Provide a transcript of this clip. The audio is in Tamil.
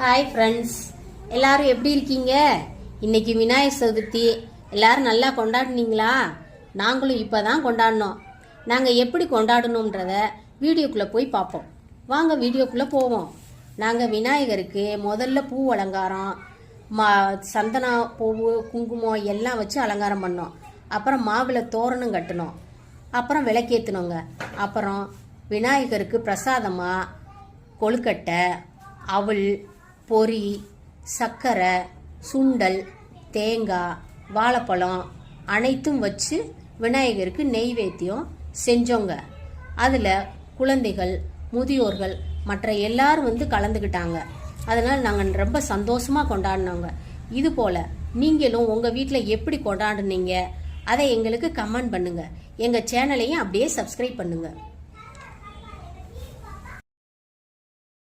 ஹாய் ஃப்ரெண்ட்ஸ், எல்லாரும் எப்படி இருக்கீங்க? இன்னைக்கு விநாயகர் சதுர்த்தி. எல்லாரும் நல்லா கொண்டாடுனீங்களா? நாங்களும் இப்போ தான் கொண்டாடினோம். நாங்கள் எப்படி கொண்டாடணுன்றத வீடியோக்குள்ளே போய் பார்ப்போம். வாங்க வீடியோக்குள்ளே போவோம். நாங்கள் விநாயகருக்கு முதல்ல பூ அலங்காரம், சந்தன பூவு, குங்குமம் எல்லாம் வச்சு அலங்காரம் பண்ணோம். அப்புறம் மாவில் தோரணம் கட்டினோம். அப்புறம் விளக்கேற்றினோங்க. அப்புறம் விநாயகருக்கு பிரசாதமாக கொழுக்கட்டை, அவல், பொரி, சர்க்கரை, சுண்டல், தேங்காய், வாழைப்பழம் அனைத்தும் வச்சு விநாயகருக்கு நெய்வேத்தியம் செஞ்சோங்க. அதில் குழந்தைகள், முதியோர்கள் மற்ற எல்லாரும் வந்து கலந்துக்கிட்டாங்க. அதனால் நாங்கள் ரொம்ப சந்தோஷமாக கொண்டாடினோங்க. இது போல் நீங்களும் உங்கள் வீட்டில் எப்படி கொண்டாடுனீங்க அதை எங்களுக்கு கமெண்ட் பண்ணுங்கள். எங்கள் சேனலையும் அப்படியே சப்ஸ்கிரைப் பண்ணுங்கள்.